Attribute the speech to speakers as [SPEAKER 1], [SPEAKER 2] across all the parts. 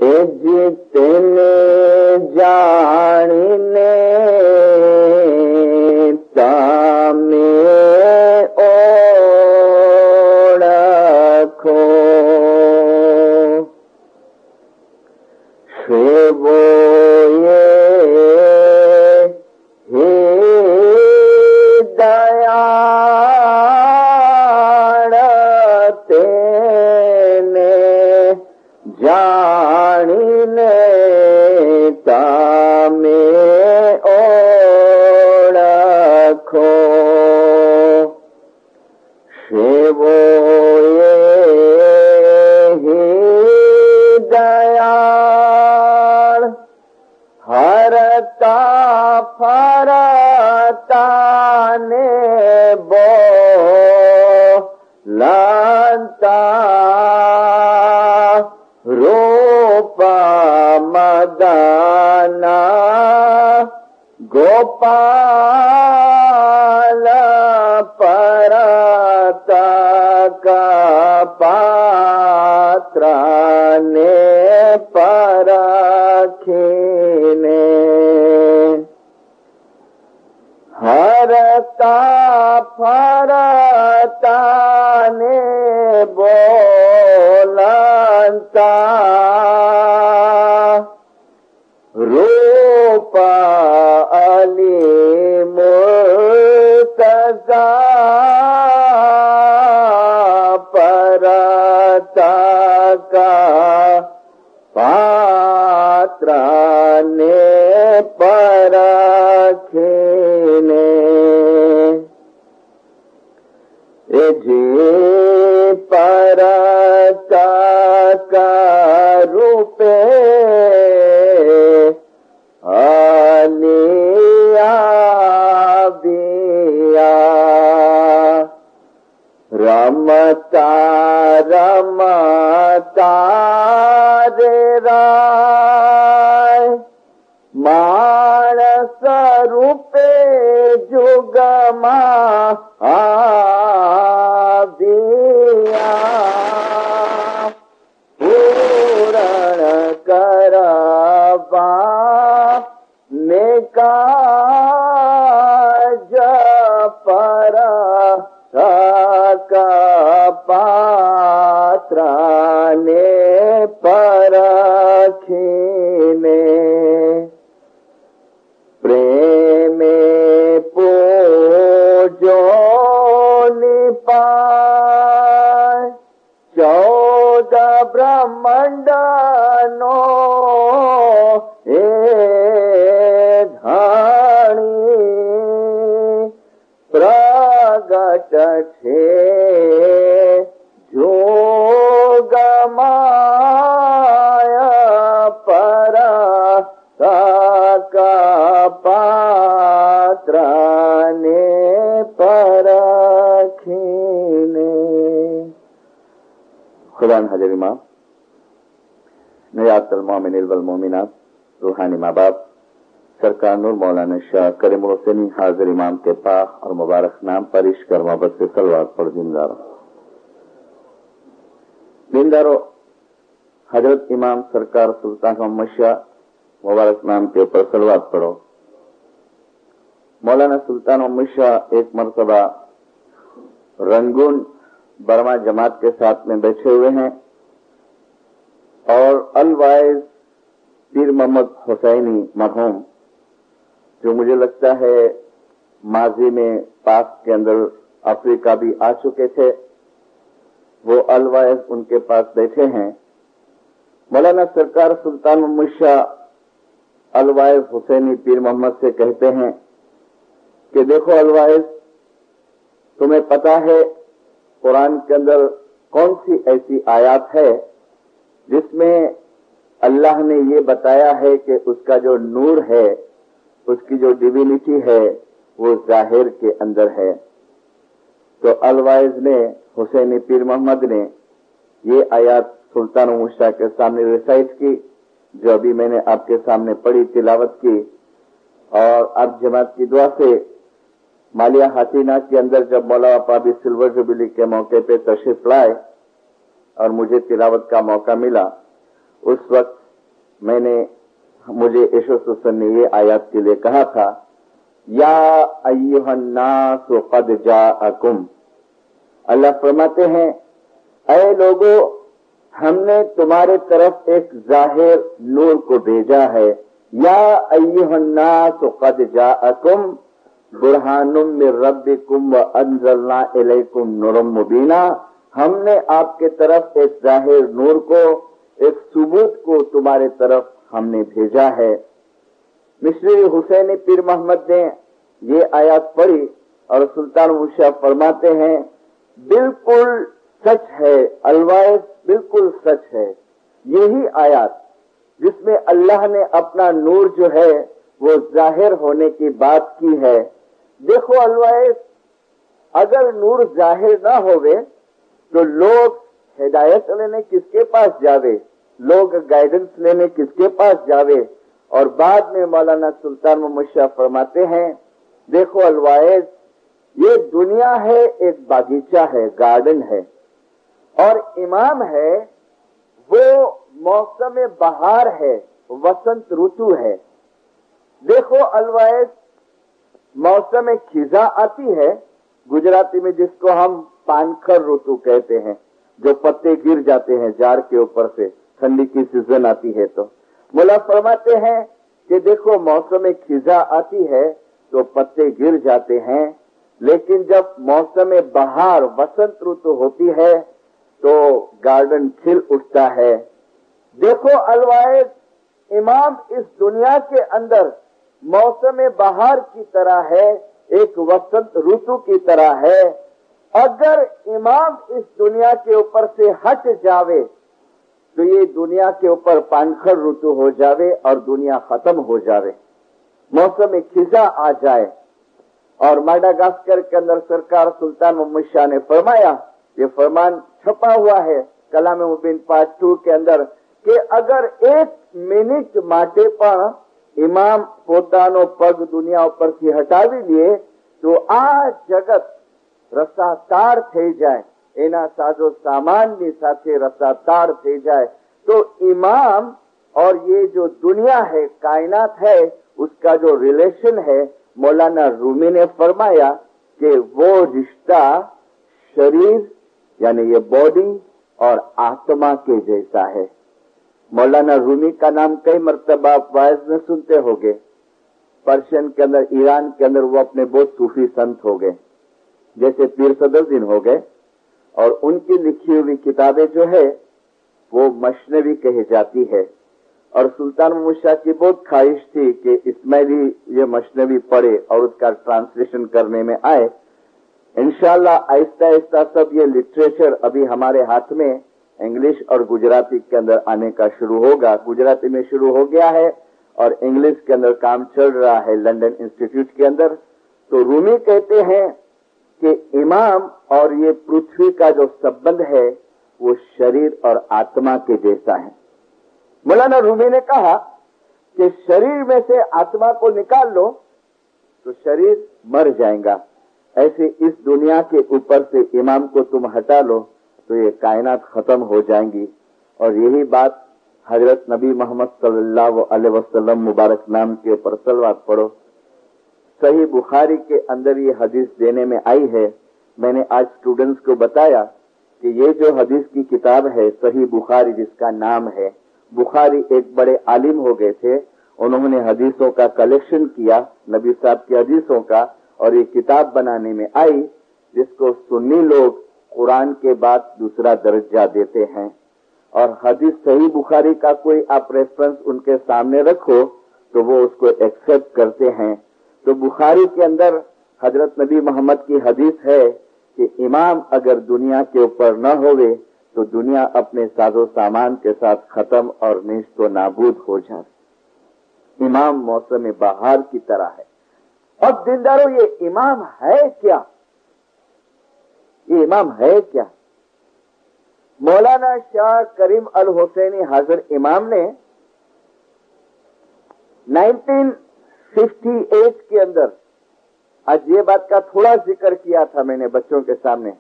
[SPEAKER 1] जितने जाने तामे ओळखो सेवोये हे दयाळ तेने जाणीने तामे ओळखो सेवोये हे दयाळ हरता फरताने बोलता रूपा मदना गोपाल परतक पात्राने परखिने हरता फरताने बोलता रूप अली मुर्तजा परतक पात्राने परखिने जे परतक रूपे अलिया बिया रमता रमता रे राय मानस रूपे जुगमा आविया पूरण करवा निकाज पर पात्राने परखिने प्रेमे पूजो निपाय 14 ब्रह्मांडनो ए धाणी प्रगट छे जोगमाया पर पात्राने परखिने खुदा हाजिर इमाम नयात मोमिन वल मोमिनात रूहानी माँ बाप सरकार नूर मौलाना शाह करीमुल हुसैनी हाजिर इमाम के पाक और मुबारक नाम पर इश्क और मोहब्बत से सलवात पढ़ दीनदारों हजरत इमाम सरकार सुल्तान मोहम्मद शाह मुबारक नाम के ऊपर सलवात पढ़ो। मौलाना सुल्तान मोहम्मद शाह एक मरतबा रंगून बर्मा जमात के साथ में बैठे हुए हैं और अलवाइज पीर मोहम्मद हुसैनी मरहूम जो मुझे लगता है माजी में पाक के अंदर अफ्रीका भी आ चुके थे, वो अलवाइज उनके पास बैठे हैं। मौलाना सरकार सुल्तान मोहम्मद शाह अलवाइज हुसैनी पीर मोहम्मद से कहते हैं कि देखो अलवाइज, तुम्हें पता है कुरान के अंदर कौन सी ऐसी आयत है जिसमें अल्लाह ने ये बताया है कि उसका जो नूर है, उसकी जो डिविनिटी है, वो जाहिर के अंदर है। तो अलवाइज ने, हुसैनी पीर मोहम्मद ने ये आयत सुल्तान मोहम्मद शाह के सामने रिसाइट की, जो अभी मैंने आपके सामने पढ़ी, तिलावत की। और अब जमात की दुआ से मालिया हाथीना के अंदर जब मौला पाबी सिल्वर जुबली के मौके पे तशरीफ लाए और मुझे तिलावत का मौका मिला, उस वक्त मुझे यीशु हुसैन ने ये आयत के लिए कहा था, या अय्युहन्नास क़द जाअकुम। अल्लाह फरमाते हैं, ऐ लोगो, हमने तुम्हारे तरफ एक जाहिर नूर को भेजा है। या अय्युहन्नास क़द जाअकुम बुरहानुम मिर रब्बिकुम व अंज़लना इलैकुम नूरम मुबीना। हमने आपके तरफ एक जाहिर नूर को, एक सबूत को तुम्हारे तरफ हमने भेजा है। मिस्री हुसैनी पीर मोहम्मद ने ये आयत पढ़ी और सुल्तान मुशाह फरमाते हैं, बिल्कुल सच है, अलवाइज बिल्कुल सच है। यही आयत जिसमें अल्लाह ने अपना नूर जो है वो जाहिर होने की बात की है। देखो अलवाइज, अगर नूर जाहिर ना होवे तो लोग हिदायत लेने किसके पास जावे, लोग गाइडेंस लेने किसके पास जावे। और बाद में मौलाना सुल्तान मोहम्मद शाह फरमाते हैं, देखो अलवाइज, ये दुनिया है, एक बागीचा है, गार्डन है, और इमाम है वो मौसम बहार है, वसंत ऋतु है। देखो अलवाइज, मौसम खिजा आती है, गुजराती में जिसको हम पानखर ऋतु कहते हैं, जो पत्ते गिर जाते हैं जाड़ के ऊपर से, ठंडी की सीजन आती है तो मुला फरमाते हैं कि देखो मौसम खिजा आती है तो पत्ते गिर जाते हैं, लेकिन जब मौसम बहार वसंत ऋतु होती है तो गार्डन खिल उठता है। देखो अलवाइज, इमाम इस दुनिया के अंदर मौसम बहार की तरह है, एक वसंत ऋतु की तरह है। अगर इमाम इस दुनिया के ऊपर से हट जावे तो ये दुनिया के ऊपर पानखर ऋतु हो जावे और दुनिया खत्म हो जावे, मौसम खिजा आ जाए। और माडागास्कर के अंदर सरकार सुल्तान मोहम्मद शाह ने फरमाया, ये फरमान छपा हुआ है कलाम मुबीन पार्ट 2 के अंदर, कि अगर 1 મિનિટ માટે પણ ઇમામ પોતાનો પગ દુનિયા ઉપરથી હટાવી લે તો આ જગત રસાતાર થઈ જાય, એના સાજો સામાનની સાથે रसातार થઈ जाए। तो इमाम और ये जो दुनिया है, कायनात है, उसका जो रिलेशन है, मौलाना रूमी ने फरमाया कि वो रिश्ता शरीर यानी ये बॉडी और आत्मा के जैसा है। मौलाना रूमी का नाम कई मर्तबा आप वाइज में सुनते होंगे। पर्शियन के अंदर, ईरान के अंदर वो अपने बहुत सूफी संत हो गए, जैसे पीर सदरुद्दीन हो गए, और उनकी लिखी हुई किताबें जो है वो मशनवी कही जाती है। और सुल्तान मोहम्मद शाह की बहुत ख्वाहिश थी कि इस्माइली ये मशनवी पढ़े और उसका ट्रांसलेशन करने में आए। इंशाअल्लाह आहिस्ता आहिस्ता सब ये लिटरेचर अभी हमारे हाथ में इंग्लिश और गुजराती के अंदर आने का शुरू होगा। गुजराती में शुरू हो गया है और इंग्लिश के अंदर काम चल रहा है लंदन इंस्टीट्यूट के अंदर। तो रूमी कहते हैं कि इमाम और ये पृथ्वी का जो संबंध है वो शरीर और आत्मा के जैसा है। मौलाना रूमी ने कहा कि शरीर में से आत्मा को निकाल लो तो शरीर मर जाएगा, ऐसे इस दुनिया के ऊपर से इमाम को तुम हटा लो तो ये कायनात खत्म हो जाएंगी। और यही बात हजरत नबी मोहम्मद सल्लल्लाहु अलैहि वसल्लम मुबारक नाम के ऊपर सलवात पढ़ो। सही बुखारी के अंदर ये हदीस देने में आई है। मैंने आज स्टूडेंट्स को बताया कि ये जो हदीस की किताब है सही बुखारी, जिसका नाम है, बुखारी एक बड़े आलिम हो गए थे, उन्होंने हदीसों का कलेक्शन किया, नबी साहब की हदीसों का, और ये किताब बनाने में आई जिसको सुन्नी लोग कुरान के बाद दूसरा दर्जा देते हैं। और हदीस सही बुखारी का कोई आप रेफरेंस उनके सामने रखो तो वो उसको एक्सेप्ट करते हैं। तो बुखारी के अंदर हजरत नबी मोहम्मद की हदीस है कि इमाम अगर दुनिया के ऊपर न होवे तो दुनिया अपने साजो सामान के साथ खत्म और नेस्तो नाबूद हो जाए। इमाम मौसम बहार की तरह है। अब दिलदारों, ये इमाम है क्या? ये इमाम है क्या? मौलाना शाह करीम अल हुसैनी हाजिर इमाम ने 1958 के अंदर, आज ये बात का थोड़ा जिक्र किया था मैंने बच्चों के सामने,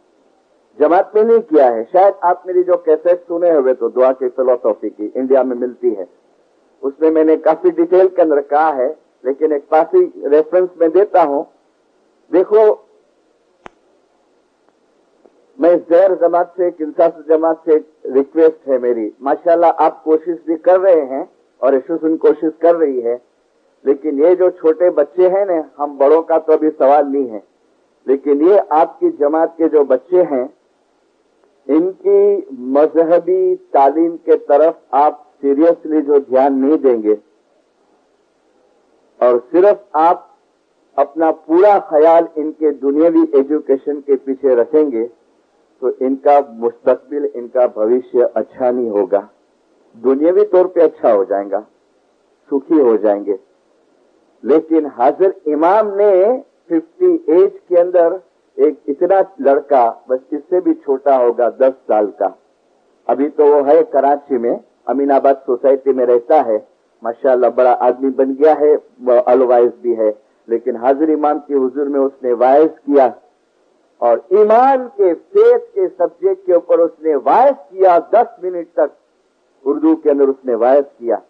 [SPEAKER 1] जमात में नहीं किया है, शायद आप मेरी जो कैसेट सुने हुए तो दुआ की फिलोसॉफी की इंडिया में मिलती है, उसमें मैंने काफी डिटेल के अंदर कहा है, लेकिन एक काफी रेफरेंस में देता हूं। देखो, मैं ज़हर जमात से, किंसास जमात से रिक्वेस्ट है मेरी, माशाल्लाह आप कोशिश भी कर रहे हैं और एसोसिएशन कोशिश कर रही है, लेकिन ये जो छोटे बच्चे हैं ना, हम बड़ों का तो अभी सवाल नहीं है, लेकिन ये आपकी जमात के जो बच्चे हैं, इनकी मजहबी तालीम के तरफ आप सीरियसली जो ध्यान नहीं देंगे और सिर्फ आप अपना पूरा ख्याल इनके दुनियावी एजुकेशन के पीछे रखेंगे, तो इनका मुस्तकबिल, इनका भविष्य अच्छा नहीं होगा। दुनियावी तौर पे अच्छा हो जाएगा, सुखी हो जाएंगे। लेकिन हाजिर इमाम ने 50 एज के अंदर एक इतना लड़का, बस इससे भी छोटा होगा, 10 साल का, अभी तो वो है कराची में, अमीनाबाद सोसाइटी में रहता है, माशाल्लाह बड़ा आदमी बन गया है, अलवाइज भी है, लेकिन हाजिर इमाम की हुजूर में उसने वाइज किया और ईमान के, फेथ के सब्जेक्ट के ऊपर उसने वाइज किया। 10 मिनट तक उर्दू के अंदर उसने वाइज किया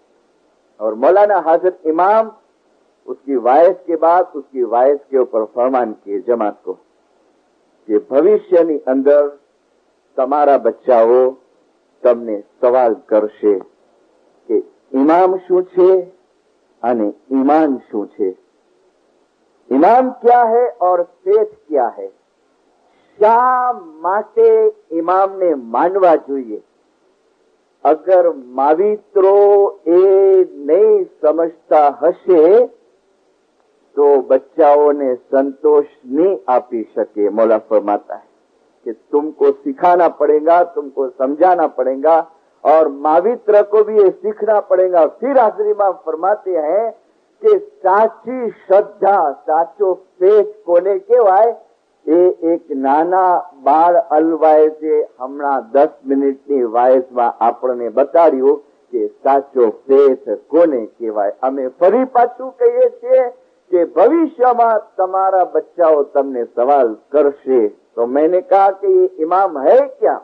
[SPEAKER 1] और मौलाना हाजिर इमाम उसकी वाइज के बाद उसकी वाइज के ऊपर फरमान किए जमात को कि भविष्य ની અંદર તમારા બચ્ચાઓ તમને સવાલ કરશે કે ઇમામ શું છે અને ઈમાન શું છે, ઇમામ क्या है और फेथ क्या है, શા માટે ઇમામને માનવા જોઈએ। અગર માવિત્રો એ નહીં સમજતા હશે तो बच्चाओं ने संतोष नहीं आपी सके। मौला फरमाता है कि तुमको सिखाना पड़ेगा, तुमको समझाना पड़ेगा और मावित्र को भी ये सीखना पड़ेगा। फिर हाजिर इमाम फरमाते हैं कि साची श्रद्धा, साचो फेथ कोने केवाय, એ એક નાના બાળ અલવાએ જે હમણાં 10 મિનિટની વાયસમાં આપણને બતાડ્યું કે સાચો ફેથ કોને કહેવાય। અમે ફરી પાછું કહીએ છીએ कि भविष्य में तुम्हारा बच्चाओं तुमने सवाल करशे। तो मैंने कहा कि ये इमाम है क्या,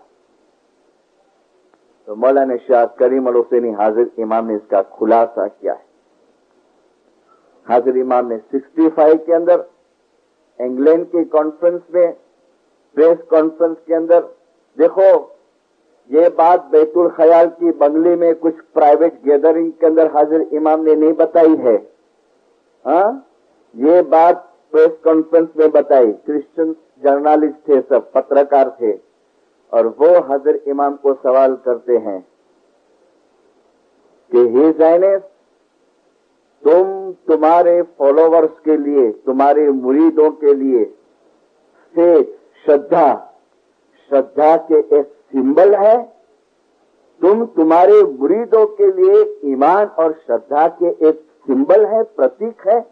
[SPEAKER 1] तो मौलाना शाह करीम अल हुसैनी हाजिर इमाम ने इसका खुलासा किया है। हाजिर इमाम ने 65 के अंदर इंग्लैंड की कॉन्फ्रेंस में, प्रेस कॉन्फ्रेंस के अंदर, देखो ये बात बैतुल ख्याल की बंगले में कुछ प्राइवेट गैदरिंग के अंदर हाजिर इमाम ने नहीं बताई है, हाँ, ये बात प्रेस कॉन्फ्रेंस में बताई। क्रिश्चियन जर्नलिस्ट थे, सब पत्रकार थे, और वो हाजिर इमाम को सवाल करते हैं कि हिज हाइनेस, तुम तुम्हारे फॉलोवर्स के लिए, तुम्हारे मुरीदों के लिए फेथ, श्रद्धा, श्रद्धा के एक सिंबल है, तुम तुम्हारे मुरीदों के लिए ईमान और श्रद्धा के एक सिंबल है, प्रतीक है।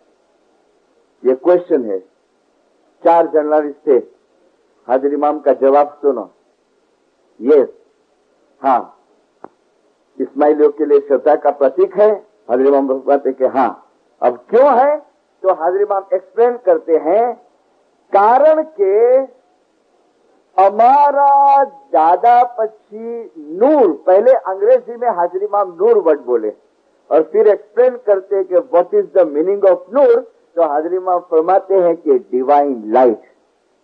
[SPEAKER 1] ये क्वेश्चन है। 4 जर्नलिस्ट थे, हाजिर इमाम का जवाब सुनो। यस, हाँ, इस्माइलियों के लिए श्रद्धा का प्रतीक है। हाजिर इमाम बताते कि हाँ। अब क्यों है, तो हाजिर इमाम एक्सप्लेन करते हैं, कारण के हमारा दादा पक्षी नूर, पहले अंग्रेजी में हाजिर इमाम नूर वर्ड बोले और फिर एक्सप्लेन करते कि what is the meaning of नूर, तो हाजिर इमाम फरमाते हैं कि डिवाइन लाइट।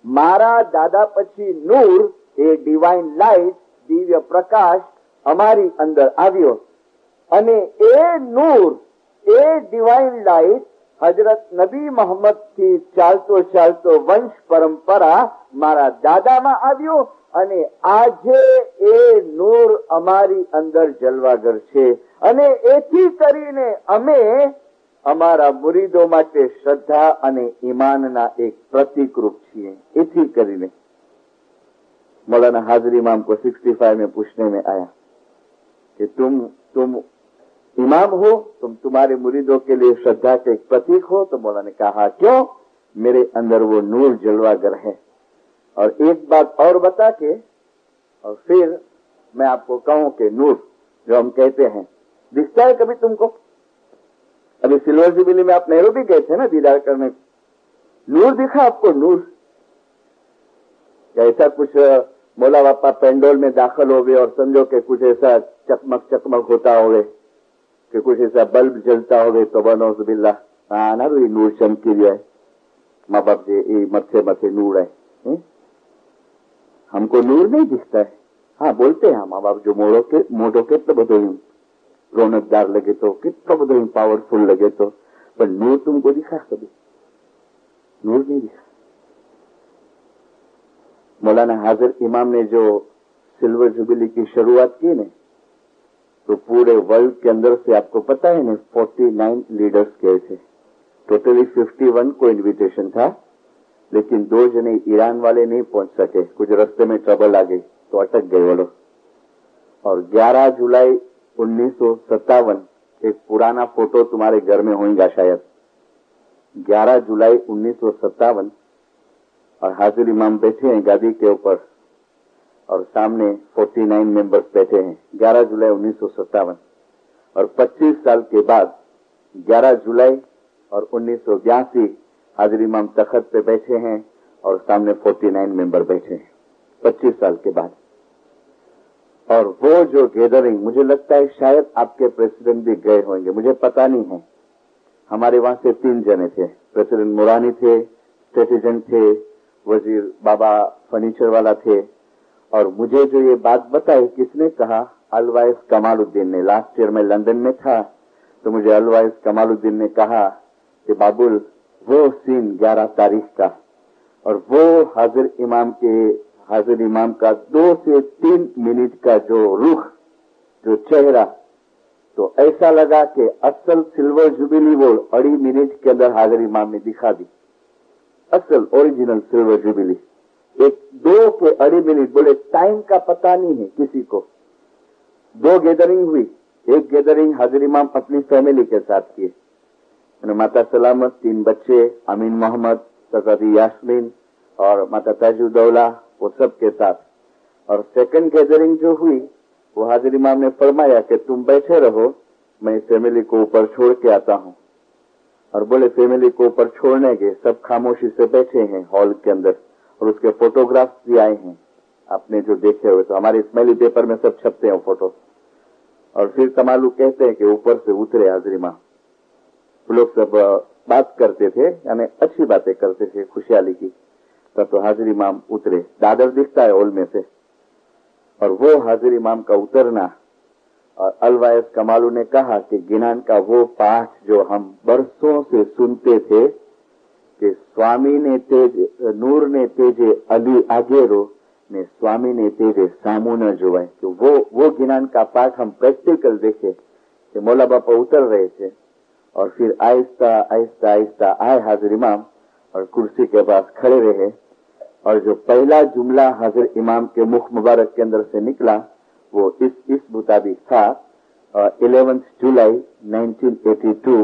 [SPEAKER 1] मारा दादा पक्षी नूर, a divine light, Divya Prakash हमारी अंदर આવ્યો અને એ નૂર, એ ડિવાइन લાइट હજરત નબી મોહમ્મદ થી ચાલતો ચાલતો વંશ પરંપરા મારા દાદામાં આવ્યો અને આજે એ નૂર અમારી અંદર જલવાગર છે અને એથી કરીને અમે અમારા મુરીદો માટે શ્રદ્ધા અને ઈમાનના એક પ્રતીક રૂપ છીએ। એથી કરીને मौलाना हाजिर इमाम को 65 में पूछने में आया कि तुम इमाम हो, तुम तुम्हारे मुरीदों के लिए श्रद्धा के एक प्रतीक हो, तो मौलाना ने कहा क्यों, मेरे अंदर वो नूर जलवागर है। और एक बात और बता के और फिर मैं आपको कहूं कि नूर जो हम कहते हैं दिखता है कभी तुमको? अभी सिल्वर जुबली में आप नैरोबी गए थे ना दीदार करने, नूर दिखा आपको? नूर ऐसा कुछ मौला बापा पेंडोल में दाखिल हो गए और समझो कि कुछ ऐसा चकमक चकमक होता होवे, કે કોઈ ऐसा બલ્બ જલતા હોય તો બનોઝ બિલ્લા આનારું નૂર ચમકી જાય माँ बाप जे ये मथे मथे नूर है हमको नूर नहीं दिखता है। हाँ बोलते हैं माँ बाप जो मोटो कितना बधो रौनकदार लगे तो कितना बधो पावरफुल लगे तो, पर नूर तुमको दिखा कभी? नूर नहीं दिखा। मौलाना हाजिर इमाम ने जो सिल्वर जुबिली की शुरुआत की ने, तो पूरे वर्ल्ड के अंदर से आपको पता है ना 49 लीडर्स गए थे। टोटली 51 को इनविटेशन था, लेकिन 2 जने ईरान वाले नहीं पहुंच सके, कुछ रास्ते में ट्रबल आ गई तो अटक गए वो लोग। और 11 जुलाई 1957, एक पुराना फोटो तुम्हारे घर में होगा शायद, 11 जुलाई 1957, और हाजिर इमाम बैठे हैं गादी के ऊपर और सामने 49 मेंबर्स बैठे हैं। 11 जुलाई 1957 और 25 साल के बाद 11 जुलाई और 1982 हाजिर इमाम तख्त पे बैठे हैं और सामने 49 मेंबर बैठे हैं 25 साल के बाद। और वो जो गैदरिंग, मुझे लगता है शायद आपके प्रेसिडेंट भी गए होंगे, मुझे पता नहीं है। हमारे वहां से 3 जने थे, प्रेसिडेंट मुरानी थे, स्ट्रेटेजेंट थे, वजीर बाबा फर्नीचर वाला थे। और मुझे जो ये बात बताई, किसने कहा? अलवाइस कमालुद्दीन ने। लास्ट ईयर में लंदन में था तो मुझे अलवाइस कमालुद्दीन ने कहा कि बाबुल वो सीन 11 तारीख का और वो हाजिर इमाम का 2 से 3 मिनट का जो रुख, जो चेहरा, तो ऐसा लगा कि असल सिल्वर जुबिली वो 2.5 मिनट के अंदर हाजिर इमाम ने दिखा दी। असल ओरिजिनल सिल्वर जुबिली 2 के 2.5 मिनट, बोले टाइम का पता नहीं है किसी को। 2 गैदरिंग हुई, एक गैदरिंग हाजिर इमाम अपनी फैमिली के साथ किए, माता सलामत, 3 बच्चे, अमीन मोहम्मद, सजादी यास्मीन और माता ताजुद्दौला, वो सब के साथ। और सेकंड गैदरिंग जो हुई, वो हाजिर इमाम ने फरमाया कि तुम बैठे रहो, मैं फैमिली को ऊपर छोड़ के आता हूं। और बोले फैमिली को ऊपर छोड़ने के, सब खामोशी से बैठे हैं हॉल के अंदर और उसके फोटोग्राफ्स भी आए हैं, आपने जो देखे हुए, तो हमारे स्मेली पेपर में सब छपते हैं फोटो। और फिर कमालू कहते हैं कि ऊपर से उतरे हाजिर इमाम, लोग सब बात करते थे, यानी अच्छी बातें करते थे खुशहाली की। तब तो हाजिर इमाम उतरे, दादर दिखता है हॉल में से, और वो हाजिर इमाम का उतरना। और अलवाइस कमालू ने कहा कि गिनान का वो पाठ जो हम बरसों से सुनते थे कि स्वामी ने तेज नूर ने तेजे अली आगेरो ने स्वामी ने तेजे सामू न जोवाए, तो वो गिनान का पाठ हम प्रैक्टिकल देखे कि मौला बापा उतर रहे थे। और फिर आहिस्ता आहिस्ता आहिस्ता आए हाजिर इमाम और कुर्सी के पास खड़े रहे, और जो पहला जुमला हाजिर इमाम के मुख मुबारक के अंदर से निकला वो इस मुताबिक था, 11 जुलाई 1982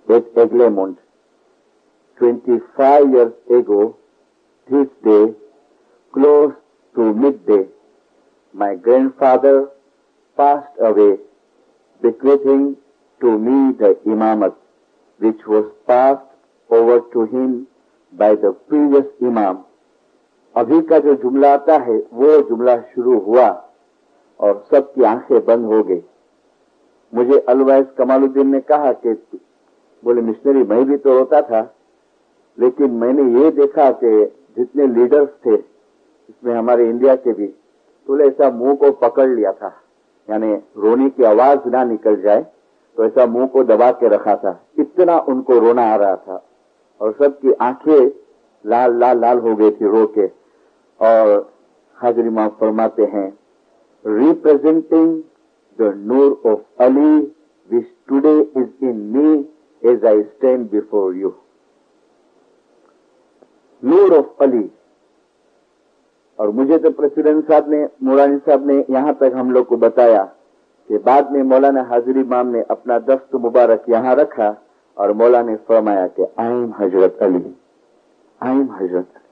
[SPEAKER 1] at Eglemont, 25 years ago this day, close to midday, my grandfather passed away, bequeathing to me the imamat which was passed over to him by the previous imam। अभी का जो जुमला आता है वो जुमला शुरू हुआ और सबकी आंखें बंद हो गई। मुझे अलवाइस कमालुद्दीन ने कहा कि बोले मिशनरी मैं भी तो रोता था, लेकिन मैंने ये देखा कि जितने लीडर्स थे इसमें हमारे इंडिया के भी, तो ऐसा मुंह को पकड़ लिया था, यानी रोने की आवाज ना निकल जाए तो ऐसा मुंह को दबा के रखा था, इतना उनको रोना आ रहा था। और सबकी आंखें लाल लाल लाल हो गई थी रो के। और हाजिर इमाम फरमाते हैं, representing the noor of Ali which today is in me as I stand before you. Noor of Ali. और मुझे तो प्रेसिडेंट साहब ने, मुरानी साहब ने यहां तक हम लोग को बताया कि बाद में मौलाना हाजिर इमाम ने अपना दस्त मुबारक यहां रखा और मौला ने फरमाया कि I am Hazrat Ali, I am हजरत अली।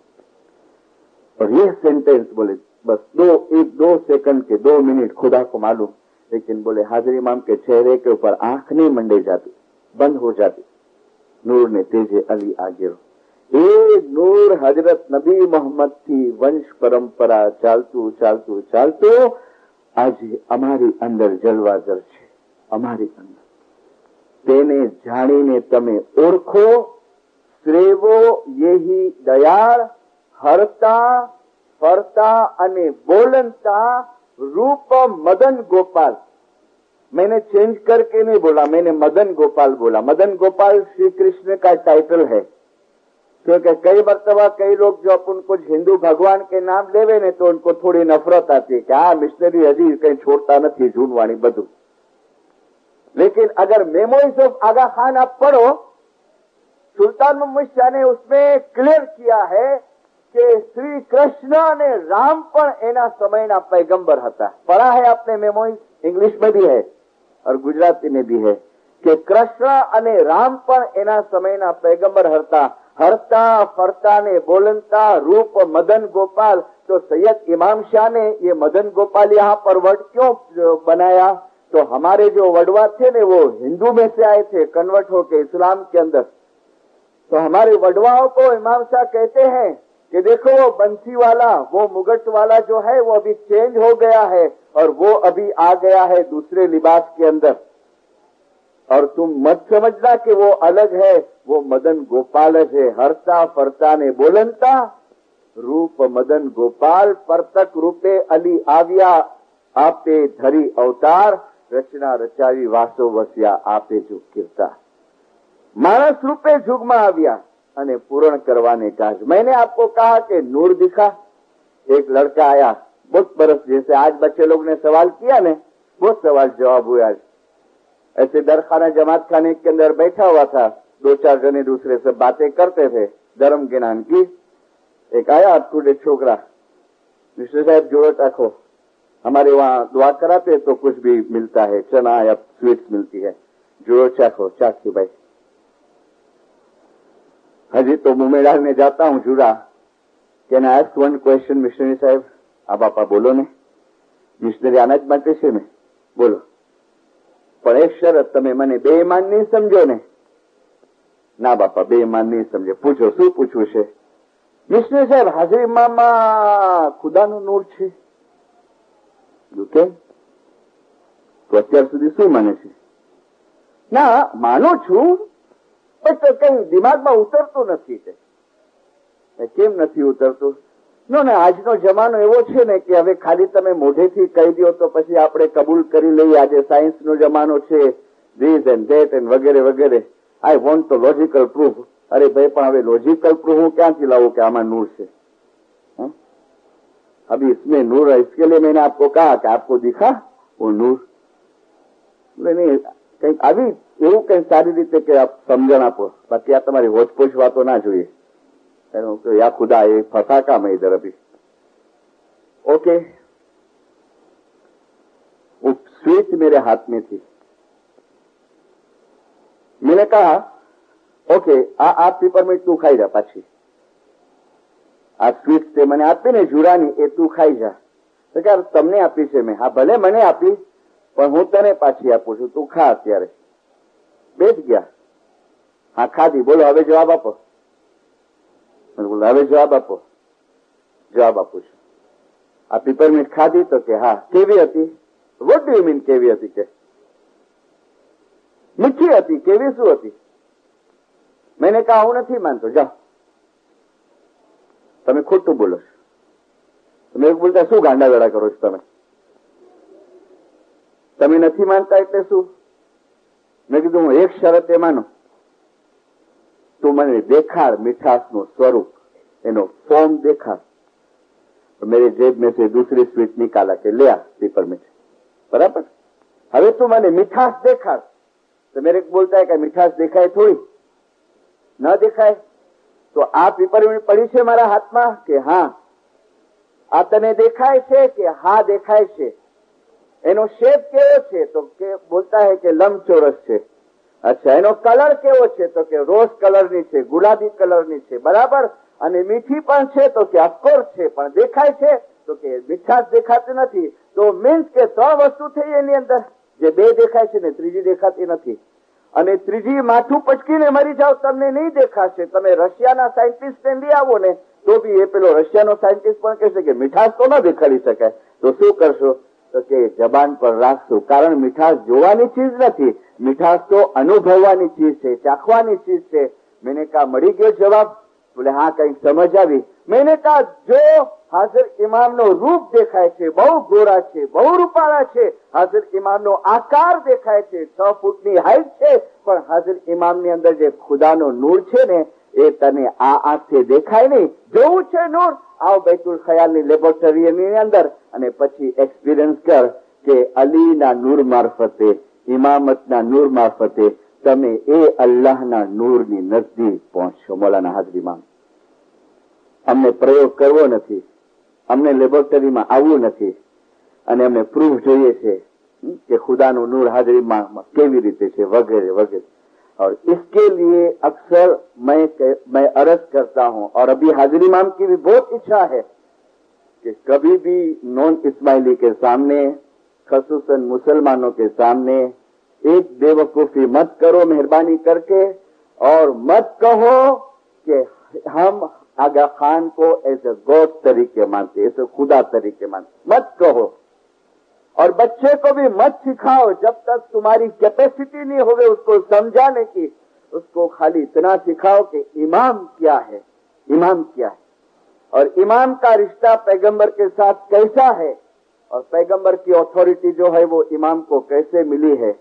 [SPEAKER 1] और ये सेंटेंस बोले बस 2 सेकंड के 2 मिनट, खुदा को मालूम, लेकिन बोले हाजिर इमाम के चेहरे के ऊपर आंख नहीं मंडे जाती, बंद हो जाती। नूर ने तेजे अली आगे, એ નૂર હજરત નબી મોહમ્મદ થી વંશ પરંપરા ચાલતું ચાલતું ચાલતું આજે અમારી અંદર જલવાગર છે, અમારી અંદર। તેને જાણીને તમે ઓળખો. શ્રેવો યેહી દયાળ, હરતા ફરતા અને બોલનતા रूप मदन गोपाल. मैंने चेंज करके नहीं बोला, मैंने मदन गोपाल बोला. मदन गोपाल श्री कृष्ण का टाइटल है, क्योंकि कई मरतबा कई लोग जो अपन को हिंदू भगवान के नाम लेवे ने तो उनको थोड़ी नफरत आती है कि आ मिशनरी हजी कहीं छोड़ता नहीं झूठवाणी બધું. लेकिन अगर मेमोरीज ऑफ आगा खान आप पढ़ो, सुल्तान मोहम्मद शाह ने उसमें क्लियर किया है कि श्री कृष्ण ने राम पर एना समयना पैगंबर था. पढ़ा है आपने मेमोरीज, इंग्लिश में भी है और गुजराती में भी है कि कृष्ण અને राम पर एना समयना पैगंबर હતા. हरता फरता ने बोलनता रूप मदन गोपाल. तो सैयद इमाम शाह ने ये मदन गोपाल यहाँ पर वर्ड क्यों बनाया? तो हमारे जो वडवा थे ने वो हिंदू में से आए थे, कन्वर्ट होके इस्लाम के अंदर. तो हमारे वडवाओं को इमाम शाह कहते हैं कि देखो वो बंसी वाला, वो मुगट वाला जो है वो अभी चेंज हो गया है और वो अभी आ गया है दूसरे लिबास के अंदर. और तुम मत समझना कि वो अलग है, वो मदन गोपाल है. हरता फरता ने बोलनता रूप मदन गोपाल. परतक रूपे अली આવ્યા, આપે ધરી અવતાર. રચના રચાવી વાસો વસ્યા, આપે જો કીર્તા. मानस रूपे जुग में आव्या અને पूर्ण करवाने का. मैंने आपको कहा कि नूर दिखा. एक लड़का आया बहुत बरस, जैसे आज बच्चे लोग ने सवाल किया ने, बहुत सवाल जवाब हुआ. ऐसे दरखाना जमात खाने के अंदर बैठा हुआ था, दो चार जने दूसरे से बातें करते थे धर्म ज्ञान की. एक आया टूडे छोकरा, मिस्टर साहब जोड़ो रखो, हमारे वहाँ दुआ कराते तो कुछ भी मिलता है, चना या स्वीट्स मिलती है, जोड़ो चाखो. चाखी भाई, हजी तो मुमेडाल ने जाता हूँ जुड़ा. Can I ask one question missionary साहेब? આ બાપા બોલો ને, મિશનરી આના જ માટે છે ને, બોલો. પણ એક શરત, તમે મને બેઈમાન નહીં સમજો ને? ના બાપા, બેઈમાન નહીં સમજે. પૂછો, શું પૂછવું છે? મિશનરી સાહેબ, હાજરીમાં ખુદાનું નૂર છે? કેમ? તો અત્યાર સુધી શું માને છે? ના, માનું છું, પણ તો કઈ દિમાગમાં ઉતરતું નથી. કેમ નથી ઉતરતું? નો ને, આજનો જમાનો એવો છે ને કે હવે ખાલી તમે મોઢેથી કહી દો તો પછી આપણે કબૂલ કરી લઈએ. આજે સાયન્સનો જમાનો છે, ધીસ એન્ડ ધેટ એન્ડ વગેરે વગેરે. આઈ વોન્ટ તો લોજિકલ પ્રૂફ. અરે ભાઈ, પણ હવે લોજિકલ પ્રૂફ હું ક્યાંથી લાવું કે આમાં નૂર છે? अभी इसमें नूर है, इसके लिए मैंने आपको कहा कि आपको दिखा वो नूर? नहीं, कहीं अभी એવું કઈ સારી રીતે કે આપ સમજણ આપો, બાકી આ તમારી હોચપોચ વાતો ના જોઈએ. या खुदा ये फंसा का मैं इधर अभी. ओके, वो स्वीट मेरे हाथ में थी. मैंने कहा ओके, आप पेपरमेंट तू खाई जा पाછી. આ સ્વીટ તે મને આપી ને જુરાની, એ તું ખાઈ જા. તો કે તમને આપી છે મેં? હા ભલે મને આપી, પણ હું તને પાછી આપું છું, તું ખા અત્યારે. બેઠ ગયા. હા ખાધી. બોલો હવે જવાબ આપો. હવે જવાબ આપો. જવાબ આપું છું. આ પેપરમીન્ટ ખાધી? તો કે હા. કેવી હતી? વોટ ડુ યુ મીન કેવી હતી? કે મીઠી હતી. કેવી શું હતી? मैंने कहा હું નથી માનતો, જાઓ. તમે ખોટું બોલો છો. તમે એક બોલતા શું ગાંડા ગળા કરો છો? તમે નથી માનતા એટલે શું? મેં કીધું હું એક શરતે માનો, તું મને દેખાડ મીઠાશનું સ્વરૂપ, એનો ફોર્म દેખાડ. तो मेरे जेब में से दूसरी स्वीट निकाला के ले आ पेपर में. बराबर? હવે તું મને મીઠાશ દેખાડ. तो मेरे को बोलता है कि मीठाश देखाय थोड़ी? न देखाय. तो આ પેપર પડી છે મારા હાથમાં કે હા? આ તને દેખાય છે કે હા દેખાય છે? એનો શેપ કેવો છે? તો કે બોલતા है કે લંબચોરસ છે. અચ્છા, એનો કલર કેવો છે? તો કે રોઝ કલરની છે, ગુલાબી કલરની છે. બરાબર? અને મીઠી પણ છે? તો કે ઓફકોર્સ છે. પણ દેખાય છે? તો કે મીઠાશ દેખાતી નથી. તો મીન્સ કે ત્રણ વસ્તુ થઈ એની અંદર, જે બે દેખાય છે ને ત્રીજી દેખાતી નથી. અને ત્રીજી માથું પચકીને મરી જાવ, તમને નહીં દેખાશે. તમે રશિયાના સાયન્ટિસ્ટને લઈ આવો ને તો બી એ પેલો રશિયાનો સાયન્ટિસ્ટ પણ કહેશે કે મીઠાશ તો ન દેખાડી શકાય. તો શું કરશો? તો કે જબાન પર રાખશું, કારણ મીઠાશ જોવાની ચીજ નથી, મીઠાશ તો અનુભવવાની ચીજ છે, ચાખવાની ચીજ છે. मैंने कहा मળી ગયો જવાબ? બોલે હા, કઈ સમજ આવી? मैंने कहा जो हाजिर इमामનો રૂપ દેખાય છે બહુ ગોરા છે, બહુ રૂપાળા છે, હાજર ઇમામનો આકાર દેખાય છે, 6 ફૂટની હાઈટ છે, પણ હાજર ઇમામની અંદર જે ખુદાનો નૂર છે ને એ તને આ આંખથી દેખાય નહીં. જોવું છે નૂર? આવ બૈતુલ ખયાલની લેબોરેટરીની અંદર અને પછી એક્સપિરિયન્સ કર કે અલીના નૂર મારફતે, ઇમામતના નૂર મારફતે તમે એ અલ્લાહના નૂરની નજદીક પહોંચશો. મૌલાના હાજર ઇમામ, અમને પ્રયોગ કરવો નથી, અમને લેબોરેટરીમાં આવવું નથી અને અમને પ્રૂફ જોઈએ છે કે ખુદાનું નૂર હાજર ઇમામમાં કેવી રીતે છે વગેરે वगैरह. और इसके लिए अक्सर मैं अर्ज करता हूं और अभी हाजिर इमाम की भी बहुत इच्छा है कि कभी भी नॉन इस्माइली के सामने, खसूसन मुसलमानों के सामने एक बेवकूफी मत करो मेहरबानी करके, और मत कहो कि हम आगा खान को ऐसे गॉड तरीके मानते, ऐसे खुदा तरीके मानते, मत कहो. और बच्चे को भी मत सिखाओ जब तक तुम्हारी कैपेसिटी नहीं होवे उसको समझाने की. उसको खाली इतना सिखाओ कि इमाम क्या है, इमाम क्या है, और इमाम का रिश्ता पैगंबर के साथ कैसा है, और पैगंबर की अथॉरिटी जो है वो इमाम को कैसे मिली है.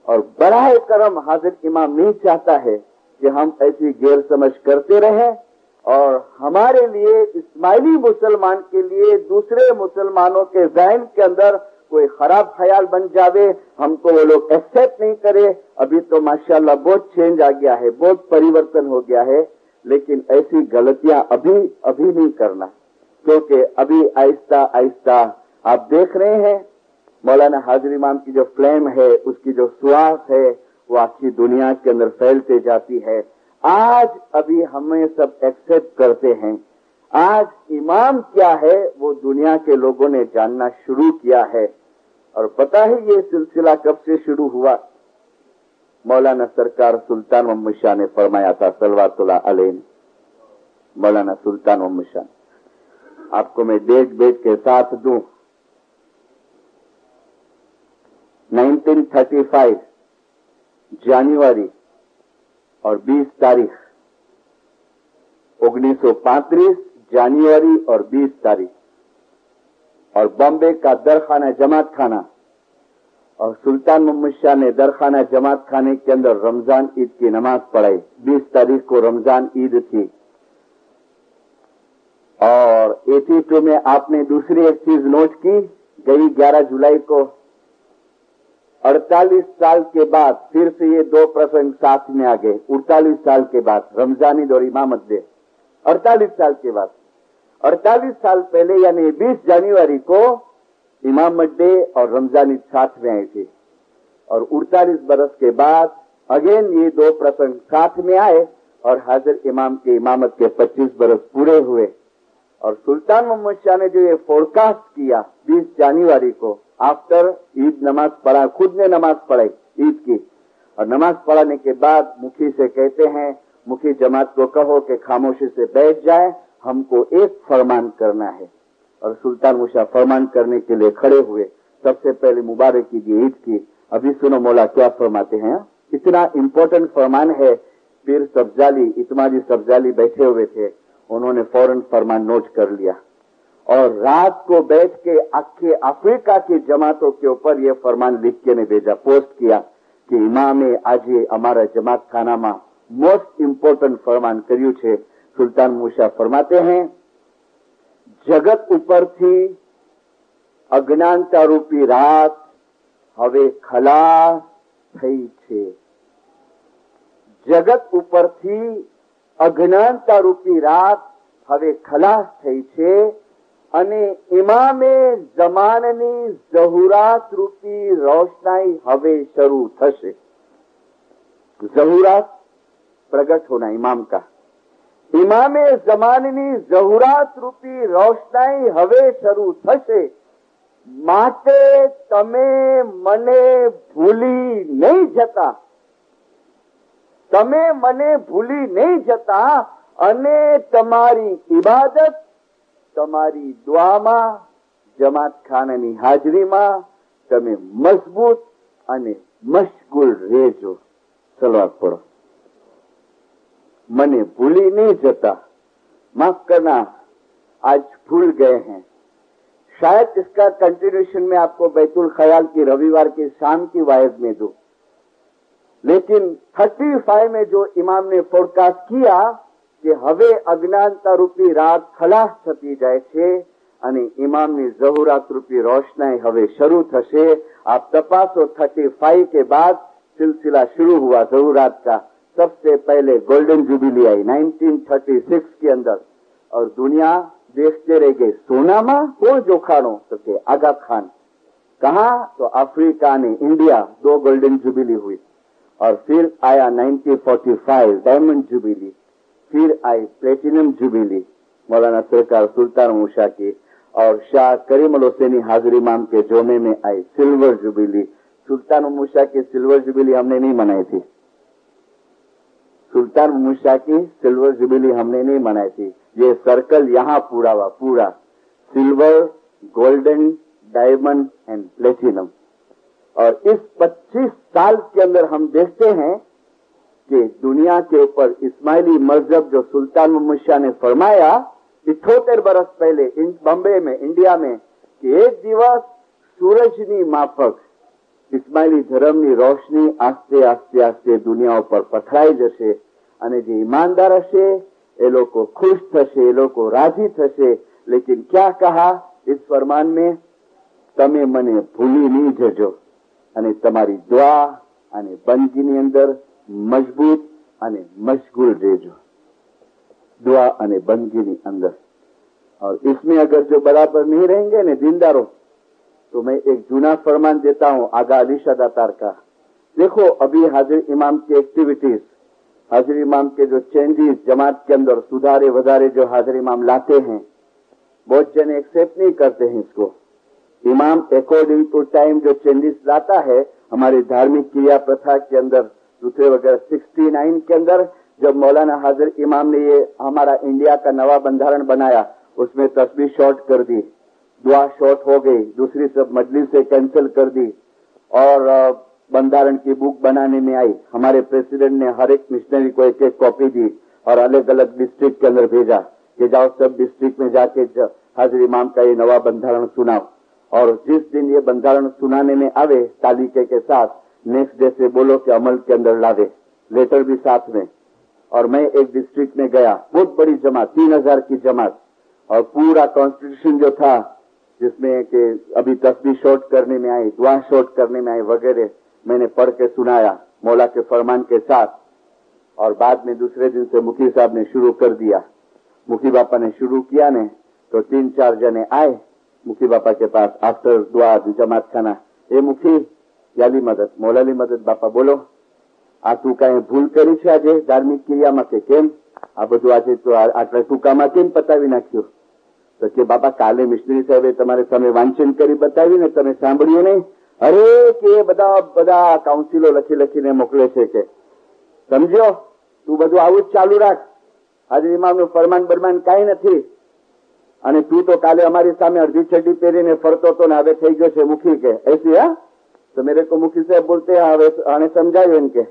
[SPEAKER 1] और बराए करम हाजिर इमाम नहीं चाहता है कि हम ऐसी गैर समझ करते रहें और हमारे लिए, इस्माइली मुसलमान के लिए, दूसरे मुसलमानों के ज़हन के अंदर कोई खराब ख्याल बन जावे, हमको वो लोग एक्सेप्ट नहीं करे. अभी तो माशाल्लाह बहुत चेंज आ गया है, बहुत परिवर्तन हो गया है, लेकिन ऐसी गलतियां अभी नहीं करना, क्योंकि अभी आहिस्ता आहिस्ता आप देख रहे हैं मौलाना हाजिर इमाम की जो फ्लेम है, उसकी जो सुआस है वो आखी दुनिया के अंदर फैलते जाती है. आज अभी हमें सब एक्सेप्ट करते हैं. आज इमाम क्या है वो दुनिया के लोगों ने जानना शुरू किया है. और पता है ये सिलसिला कब से शुरू हुआ? मौलाना सरकार सुल्तान मोहम्मद शाह ने फरमाया था सलवातुल्लाह अलैहि. मौलाना सुल्तान मोहम्मद शाह, आपको मैं डेट बेट के साथ दूं. 1935 जनवरी और 20 तारीख, 1935 जनवरी और 20 तारीख, और बॉम्बे का दरखाना जमात खाना, और सुल्तान मोहम्मद शाह ने दरखाना जमात खाने के अंदर रमजान ईद की नमाज पढ़ाई. 20 तारीख को रमजान ईद थी. और 82 में आपने दूसरी एक चीज नोट की, गई 11 जुलाई को 48 साल के बाद फिर से ये दो प्रसंग साथ में आ गए. 48 साल के बाद रमजान ईद और इमामत डे, 48 साल के बाद, 48 साल पहले यानी 20 जनवरी को इमामत डे और रमजान ईद साथ में आई थी. और 48 बरस के बाद अगेन ये दो प्रसंग साथ में आए और हाजिर इमाम के इमामत के 25 बरस पूरे हुए. और सुल्तान मोहम्मद शाह ने जो ये फोरकास्ट किया 20 जनवरी को, आफ्टर ईद नमाज पढ़ा, खुद ने नमाज पढ़ाई ईद की, और नमाज पढ़ाने के बाद मुखी से कहते हैं, मुखी जमात को कहो कि खामोशी से बैठ जाए, हमको एक फरमान करना है. और सुल्तान मुशा फरमान करने के लिए खड़े हुए. सबसे पहले मुबारक कीजिए ईद की. अभी सुनो मौला क्या फरमाते हैं. इतना इंपॉर्टेंट फरमान है. पीर सब्जाली, इतमादी सब्जाली बैठे हुए थे, उन्होंने फौरन फरमान नोट कर लिया और रात को बैठ के आखे अफ्रीका की जमातों के ऊपर यह फरमान लिख के ने भेजा, पोस्ट किया कि इमामे આજે અમારા જમાત ખાનામાં મોસ્ટ ઇમ્પોર્ટન્ટ ફરમાન કર્યું છે. સુલ્તાન મુશા ફરમાતે हैं, જગત ઉપરથી અજ્ઞાનતા રૂપી રાત હવે ખલાસ થઈ છે. જગત ઉપરથી અજ્ઞાનતા રૂપી રાત હવે ખલાસ થઈ છે અને ઇમામે જમાનની ઝહુરાત રૂપી રોશનાઈ હવે શરૂ થશે. ઝહુરાત प्रगट होना इमाम का. इमामे जमाननी ज़हुरात रूपी रोशनाई हवे शरू थशे. माटे तमे मने भूली नहीं जता, तमे मने भूली नहीं जता अने तमारी इबादत, तमारी दुआमा જમાત ખાનાની હાજરીમાં તમે મજબૂત અને મશગુલ રહેજો. સલવાત પढ़ो. मने भूली नहीं जता, माफ करना आज भूल गए हैं. शायद इसका कंटिन्यूएशन में आपको बैतुल ख्याल की रविवार की शाम की वायद में दूं. लेकिन 35 में जो इमाम ने फोरकास्ट किया कि हवे अज्ञानता रूपी रात खलास थती जाए छे અને इमामनी जहूरात रूपी रोशनाई हवे शुरू थशे. आप तपासो 35 के बाद सिलसिला शुरू हुआ जहूरात का. सबसे पहले गोल्डन जुबिली आई 1936 के अंदर और दुनिया देखते रह गए. सोनामा कौन जोखाणो? तो के आगा खान. कहा? तो अफ्रीका ने इंडिया 2 गोल्डन जुबिली हुई. और फिर आया 1945 डायमंड जुबिली. फिर आई प्लेटिनम जुबिली मौलाना सरकार सुल्तान मूसा की. और शाह करीम अल हुसैनी हाजिर इमाम के जोमे में आई सिल्वर जुबिली. सुल्तान मूसा की सिल्वर जुबिली हमने नहीं मनाई थी. सुल्तान मूसा की सिल्वर जुबिली हमने नहीं मनाई थी. ये सर्कल यहाँ पूरा हुआ, पूरा silver, golden, diamond and platinum. और इस 25 साल के अंदर हम देखते हैं कि दुनिया के ऊपर इस्माइली मजहब जो सुल्तान मूसा ने फरमाया 78 बरस पहले बॉम्बे में इंडिया में कि एक दिवस सूरजनी माफक इस्माइली धर्मनी रोशनी आस्ते आस्ते आस्ते दुनिया पर पथराई जशे અને જે ईमानदार હશે એ લોકો खुश થશે, એ લોકો राजी થશે. लेकिन क्या कहा इस फरमान में? તમે મને ભૂલી નહીં જજો અને તમારી दुआ અને બંદગીની અંદર મજબૂત અને મશગુલ રહેજો. दुआ અને બંદગીની अंदर. और इसमें अगर जो बराबर नहीं रहेंगे न दीनदारों, तो मैं एक जूना फरमान देता हूं आगा अली शाह दातार का. देखो अभी हाजिर इमाम की एक्टिविटीज, हाजिर इमाम के जो चेंजेस जमात के अंदर सुधारे वधारे जो हाजिर इमाम लाते हैं, बहुत जन एक्सेप्ट नहीं करते हैं इसको. इमाम अकॉर्डिंग टू टाइम जो चेंजेस लाता है हमारी धार्मिक क्रिया प्रथा के अंदर दूसरे वगैरह 69 के अंदर जब मौलाना हाजिर इमाम ने ये हमारा इंडिया का नवा बंधारण बनाया, उसमें तस्बीह शॉर्ट कर दी, दुआ शॉर्ट हो गई, दूसरी सब मजलिस से कैंसिल कर दी और बंधारण की बुक बनाने में आई. हमारे प्रेसिडेंट ने हर एक मिशनरी को एक एक कॉपी दी और अलग अलग डिस्ट्रिक्ट के अंदर भेजा कि जाओ सब डिस्ट्रिक्ट में जाके हाजिर इमाम का ये नवा बंधारण सुनाओ. और जिस दिन ये बंधारण सुनाने में आवे तालिके के साथ नेक्स्ट डे से बोलो कि अमल के अंदर लावे, लेटर भी साथ में. और मैं एक डिस्ट्रिक्ट में गया, बहुत बड़ी जमात 3000 की जमात, और पूरा कॉन्स्टिट्यूशन जो था जिसमें कि अभी तस्बीह शॉर्ट करने में आई, दुआ शॉर्ट करने में आई वगैरह, मैंने पढ़ के सुनाया मौला के फरमान के साथ. और बाद में दूसरे दिन से मुखी साहब ने शुरू कर दिया. मुखी बापा ने शुरू किया ने तो 3-4 जने आए मुखी बापा के पास आफ्टर दुआ जमात खाना. ए मुखी याली मदद, मौलाली मदद बापा बोलो, આ તું કાંઈ ભૂલ કરી છે આજે ધાર્મિક ક્રિયામાં કે કેમ આ બધું આજે તો આટલા ટૂંકામાં કેમ પતાવી નાખ્યું? તો કે બાપા કાલે મિશનરી સાહેબે તમારી સામે વાંચન કરી બતાવી ને તમે સાંભળ્યું નહીં? અરે કે બધા બધા કાઉન્સિલો લખી લખીને મોકલે છે કે સમજ્યો, તું બધું આવું જ ચાલુ રાખ, હાજર ઇમામનું ફરમાન બરમાન કાંઈ નથી. અને તું તો કાલે અમારી સામે અડધી છડી પહેરીને ફરતો હતો ને હવે થઈ ગયો છે મુખી કે ऐसी. હા तो मेरे को मुखी साहब बोलते हैं आने समझायो इनके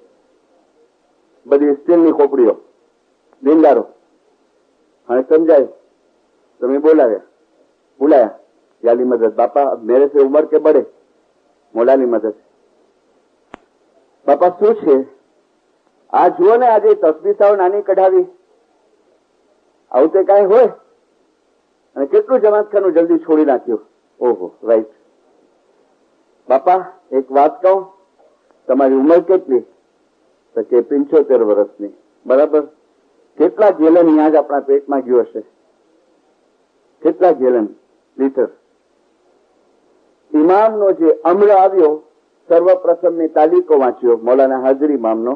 [SPEAKER 1] बड़ी स्टील नी खोपड़ियों दीनदारो हाँ समझायो. तो मैं बुलाया याली मदद बापा मेरे से उम्र के बड़े मोलानी मदद. बापा शू छे आ जुओ ने आज तस्बीह साव नानी कढावी आવું તે કાંઈ હોય અને કેટલું જમાતખાનું જલ્દી છોડી નાખ્યું. ઓહો રાઈટ. બાપા એક વાત કહું, તમારી ઉંમર કેટલી? તો કે 75 વર્ષની. બરાબર. કેટલા ગેલન ન્યાજ આપણા પેટમાં ગયો હશે? કેટલા ગેલન લીટર? ઇમામનો જે અમ્ર આવ્યો, સર્વપ્રથમ મેં તાલીકો વાંચ્યો મૌલાના હાજર ઇમામનો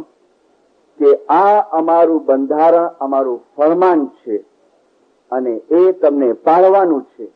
[SPEAKER 1] કે આ અમારું બંધારણ અમારું ફરમાન છે અને એ તમને પાળવાનું છે.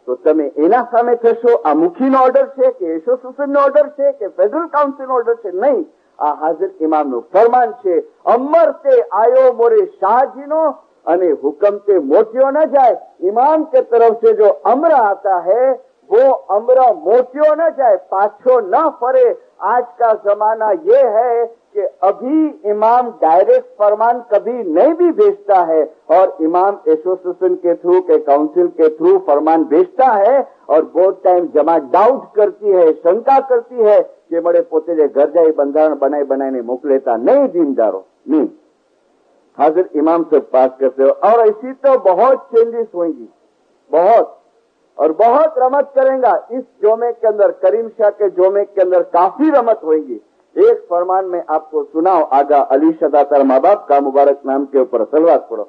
[SPEAKER 1] તો તમે એના સામે થશો? આ મુખીનો ઓર્ડર છે કે એસોસિએશનનો ઓર્ડર છે કે ફેડરલ કાઉન્સિલનો ઓર્ડર છે? નહીં, આ હાજર ઇમામનું ફરમાન છે. અમર તે આયો મોરે શાહજીનો અને હુકમથી મોટ્યો ન જાય. ઇમામ કે તરફ से जो अम्र आता है वो अम्र मोट्यो न जाए, पाछो न फरे. आज का जमाना ये है कि अभी इमाम डायरेक्ट फरमान कभी नहीं भी भेजता है और इमाम एसोसिएशन के थ्रू के काउंसिल के थ्रू फरमान भेजता है और बहुत टाइम जमा डाउट करती है, शंका करती है कि मरे पोते जे घर जाई बंधारण बनाई बनाई मोकलेता नहीं दीनदारो नहीं. हाजिर इमाम से पास करते हो और ऐसी तो बहुत चेंजेस होंगी, बहुत और बहुत रमत करेगा. इस जोमे के अंदर, करीम शाह के जोमे के अंदर काफी रमत होगी. एक फरमान में आपको सुनाओ. आगा अली शदातार माँ बाप का मुबारक नाम के ऊपर सलवात पढ़ो.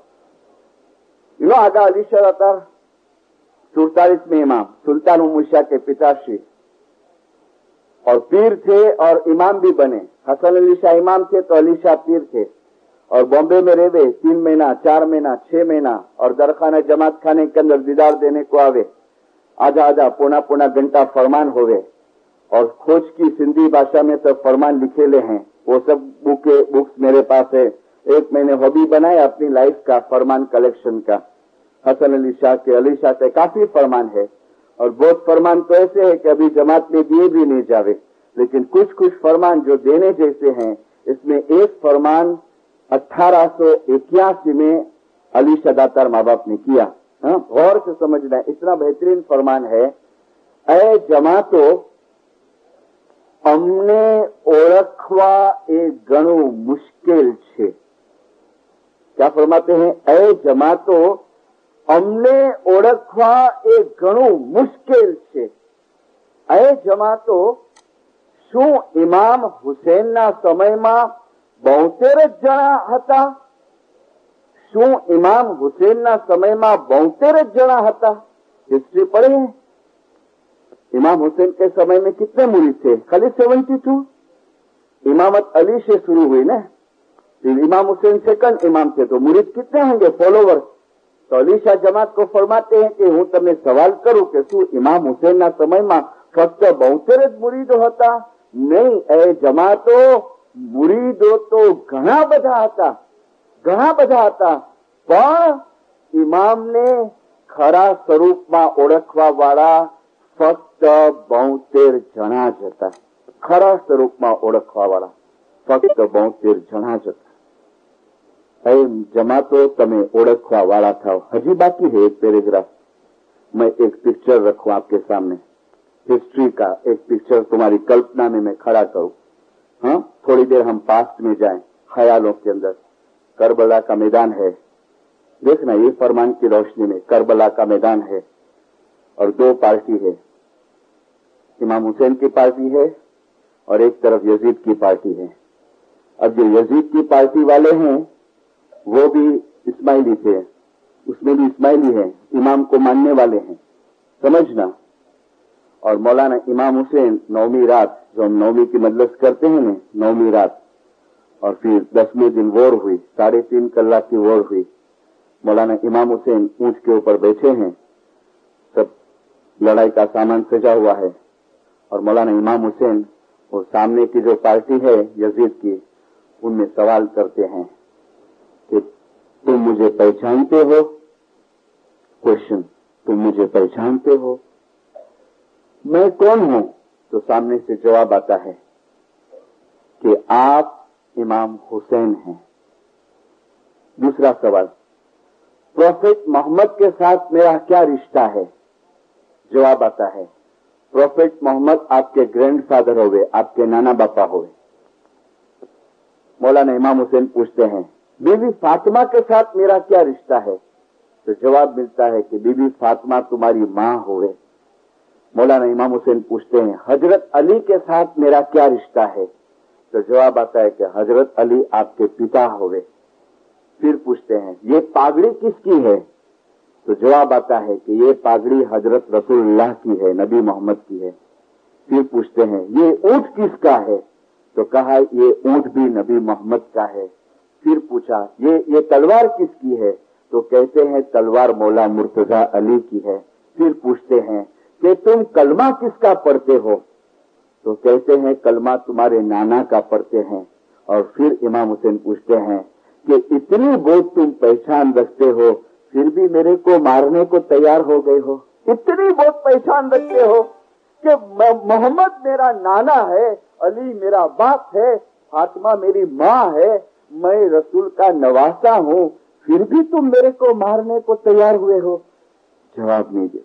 [SPEAKER 1] आगा अली शदातार 47वें इमाम सुल्तान उमुशा के पिताश्री और पीर थे और इमाम भी बने. हसन अली शाह इमाम थे तो अली शाह पीर थे और बॉम्बे में रहे 3 महीना 4 महीना 6 महीना और दरखाना जमात खाने के अंदर दीदार देने को आवे. आधा आधा पौना पौना घंटा फरमान होवे और खोज की सिंधी भाषा में सब फरमान लिखेले हैं. वो सब बुक्स मेरे पास है. एक मैंने हॉबी बनाया अपनी लाइफ का फरमान कलेक्शन का. हसन अली शाह के, अली शाह के काफी फरमान है और बहुत फरमान तो ऐसे है कि अभी जमात में दिए भी नहीं जावे, लेकिन कुछ कुछ फरमान जो देने जैसे हैं. इसमें एक फरमान 1881 में अली शदातार माँ बाप ने किया. गौर से समझना है, इतना बेहतरीन फरमान है. ए जमातो अमने ओळखवा ए घणું मुश्किल छे. क्या फरमाते हैं? ए जमातो अमने ओळखवा ए घणું मुश्किल छे. ए जमातो શું ઇમામ હુસૈનના સમયમાં 72 જણા હતા? શું ઇમામ હુસૈનના સમયમાં 72 જણા હતા? हिस्ट्री पढ़े हैं. इमाम हुसैन के समय में कितने मुरीद थे? खाली 72. इमामत अली से शुरू हुई ना, फिर इमाम हुसैन सेकंड इमाम थे तो मुरीद कितने होंगे, फॉलोवर्स? तो अली शाह जमात को फरमाते हैं कि हूँ तमने सवाल करूं कि શું इमाम हुसैन ना समय में फक्त 72 मुरीदो હતા? नहीं, ए जमातो मुरीदो तो घણા બધા હતા, ઘણા બધા હતા. પણ ઇમામને ખરા સ્વરૂપમાં ઓળખવા વાળા ફક્ત 72 જણા જ હતા. ખરા સ્વરૂપમાં ઓળખવા વાળા ફક્ત 72 જણા જ હતા. એ જમાતો તમે ઓળખવા વાળા થાઓ. હજી બાકી है एक पैराग्राफ. मैं एक पिक्चर रखूं आपके सामने, हिस्ट्री का एक पिक्चर तुम्हारी कल्पना में मैं खड़ा करूं. हाँ, थोड़ी देर हम पास्ट में जाएं ख्यालों के अंदर. करबला का मैदान है, देखना ये फरमान की रोशनी में करबला का मैदान है और 2 पार्टी है. इमाम हुसैन की पार्टी है और एक तरफ यजीद की पार्टी है. अब जो यजीद की पार्टी वाले हैं वो भी इस्माइली थे, उसमें भी इस्माइली है, इमाम को मानने वाले हैं, समझना. और मौलाना इमाम हुसैन 9वीं रात, जो हम 9वीं की मजलिस करते हैं ना, 9वीं रात और फिर 10वें दिन वॉर हुई, 3.5 कलाक की वॉर हुई. मौलाना इमाम हुसैन ऊंट के ऊपर बैठे हैं, सब लड़ाई का सामान सजा हुआ है और मौलाना इमाम हुसैन और सामने की जो पार्टी है यजीद की, उनमें सवाल करते हैं कि तुम मुझे पहचानते हो? क्वेश्चन, तुम मुझे पहचानते हो? मैं कौन हूं? तो सामने से जवाब आता है कि आप इमाम हुसैन हैं. दूसरा सवाल, प्रोफेट मोहम्मद के साथ मेरा क्या रिश्ता है? जवाब आता है, प्रोफेट मोहम्मद आपके ग्रैंडफादर होवे, आपके नाना बापा होवे. मौलाना इमाम हुसैन पूछते हैं, बीबी फातिमा के साथ मेरा क्या रिश्ता है? तो जवाब मिलता है कि बीबी फातिमा तुम्हारी मां होवे. मौलाना इमाम हुसैन पूछते हैं, हजरत अली के साथ मेरा क्या रिश्ता है? तो जवाब आता है कि हजरत अली आपके पिता होवे. फिर पूछते हैं, ये पागड़ी किसकी है? तो जवाब आता है कि ये पागड़ी हजरत रसूलुल्लाह की है, नबी मोहम्मद की है. फिर पूछते हैं, ये ऊंट किसका है? तो कहा ये ऊंट भी नबी मोहम्मद का है. फिर पूछा, ये तलवार किसकी है? तो कहते हैं तलवार मौला मुर्तजा अली की है. फिर पूछते हैं कि तुम कलमा किसका पढ़ते हो? तो कहते हैं कलमा तुम्हारे नाना का पढ़ते हैं. और फिर इमाम हुसैन पूछते हैं कि इतनी बहुत तुम पहचान रखते हो, फिर भी मेरे को मारने को तैयार हो गए हो। इतनी बहुत पहचान रखते हो कि मोहम्मद मेरा नाना है, अली मेरा बाप है, फातिमा मेरी माँ है, मैं रसूल का नवासा हूँ, फिर भी तुम मेरे को मारने को तैयार हुए हो। जवाब नहीं देते,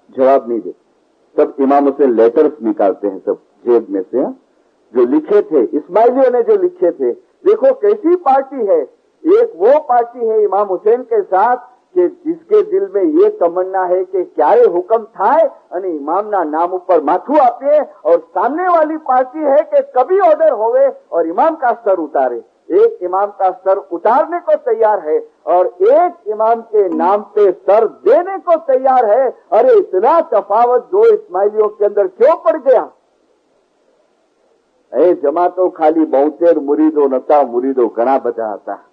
[SPEAKER 1] जवाब नहीं देते। सब इमाम हुसैन लेटर्स निकालते हैं सब जेब में से, जो लिखे थे इस्माइलियों ने, जो लिखे थे। देखो कैसी पार्टी है। एक वो पार्टी है इमाम हुसैन के साथ कि जिसके दिल में ये तमन्ना है कि क्यारे हुक्म थाय અને इमामना नाम ऊपर माथू आपे, और सामने वाली पार्टी है कि कभी ऑर्डर होवे और इमाम का सर उतारे। एक इमाम का सर उतारने को तैयार है और एक इमाम के नाम पे सर देने को तैयार है। अरे इतना तफावत दो इस्माइलियों के अंदर क्यों पड़ गया? ए जमातो खाली बहुतेर मुरीदो नता, मुरीदो घना बधा था।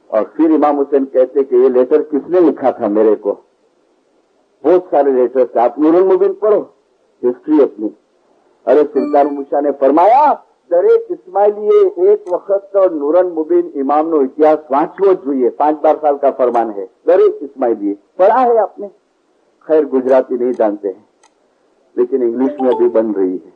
[SPEAKER 1] और फिर इमाम हुसैन कहते कि ये लेटर किसने लिखा था मेरे को? बहुत सारे लेटर्स, आप नूरुल मुबीन पढ़ो हिस्ट्री अपनी। अरे सुल्तान मूसा ने फरमाया दरेक इस्माइलीए एक वक्त तो नूरन मुबीन इमाम नो इतिहास वांचवो જોઈએ। 5-12 साल का फरमान है। दरेक इस्माइलीए पढ़ा है आपने? खैर गुजराती नहीं जानते हैं, लेकिन इंग्लिश में अभी बन रही है।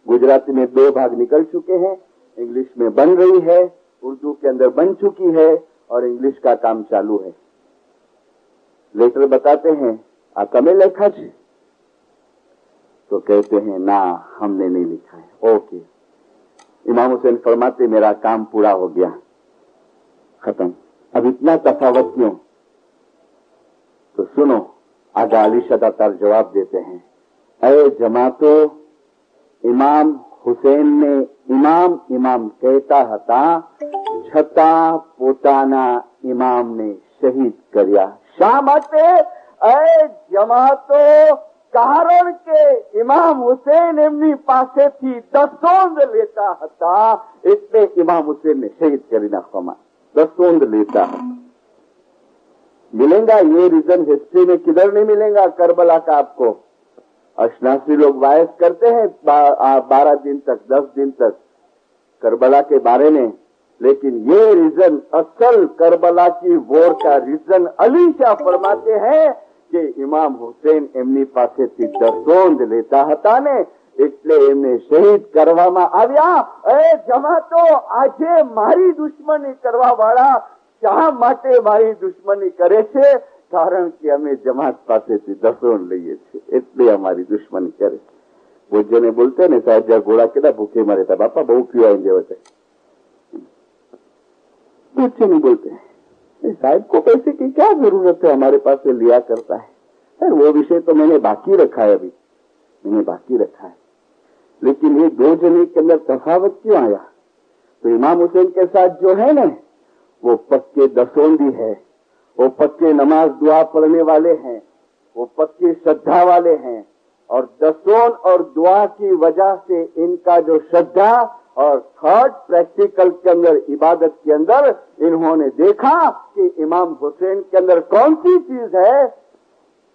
[SPEAKER 1] गुजराती में 2 भाग निकल चुके हैं, इंग्लिश में बन रही है, उर्दू के अंदर बन चुकी है और इंग्लिश का काम चालू है। लेटर बताते हैं आ તમે लिखा છે? तो कहते हैं ना, हमने नहीं लिखा है। ओके, इमाम हुसैन फरमाते मेरा काम पूरा हो गया, खत्म। अब इतना तफावत क्यों? तो सुनो, आगा अली शदातार जवाब देते हैं, अरे जमातो, इमाम हुसैन ने इमाम इमाम कहता હતા, છતાં પોતાના ઇમામને શહીદ કર્યા। શા માટે? એ જમાતો, કારણ કે ઇમામ હુસૈન એમની પાસેથી દસોંદ લેતા હતા, એટલે ઇમામ હુસૈનને શહીદ કરી નાખવામાં। દસોંદ लेता હતા। मिलेगा ये रीजन हिस्ट्री में किधर नहीं मिलेगा करबला का आपको। अशनासी लोग वायस करते हैं 12 दिन तक, 10 दिन तक करबला के बारे में, लेकिन ये रीजन असल करबला की वॉर का रीजन अली शाह फरमाते हैं कि इमाम हुसैन एमनी पासेथी દસોંદ લેતા હતા ને, એટલે એમને શહીદ કરવામાં આવ્યા। એ જમાતો, આજે મારી દુશ્મની કરવા વાળા શા માટે મારી દુશ્મની કરે છે? કારણ કે અમે જમાત પાસેથી દસોંદ લઈએ છીએ, એટલે અમારી દુશ્મની કરે। वो जने बोलते हैं ना साहब जा घोड़ा केड़ा भूखे मरे था, बापा बहु पीवाएंगे होते, बच्चे नहीं बोलते साहब को पैसे की क्या जरूरत है, हमारे पास से लिया करता है। वो विषय तो मैंने बाकी रखा है, अभी मैंने बाकी रखा है। लेकिन ये 2 जने के अंदर तफावत क्यों आया? तो इमाम हुसैन के साथ जो है ना, वो पक्के दसोंदी है, वो पक्के नमाज दुआ पढ़ने वाले हैं, वो पक्की श्रद्धा वाले हैं। और दसों और दुआ की वजह से इनका जो श्रद्धा और थर्ड प्रैक्टिकल के अंदर, इबादत के अंदर इन्होंने देखा कि इमाम हुसैन के अंदर कौन सी चीज है,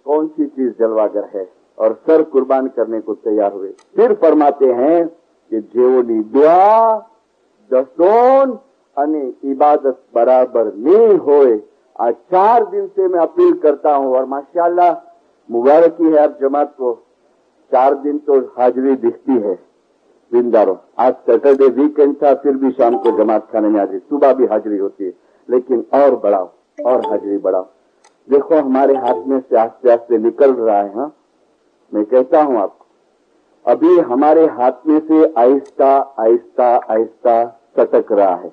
[SPEAKER 1] कौन सी चीज जलवागर है, और सर कुर्बान करने को तैयार हुए। फिर फरमाते हैं कि जेवोनी दुआ दसों અને इबादत बराबर नहीं होए। आज 4 दिन से मैं अपील करता हूं, और माशाअल्लाह मुबारकी है आप जमात को, 4 दिन तो हाजिरी दिखती है दिनदारों। आज सैटरडे वीकेंड था, फिर भी शाम को जमात खाने में हाजिरी, सुबह भी हाजिरी होती है, लेकिन और बढ़ाओ और हाजिरी बढ़ाओ। देखो हमारे हाथ में से आस्ते आस्ते निकल रहा है। हाँ, मैं कहता हूं आपको, अभी हमारे हाथ में से आहिस्ता आहिस्ता आहिस्ता सटक रहा है।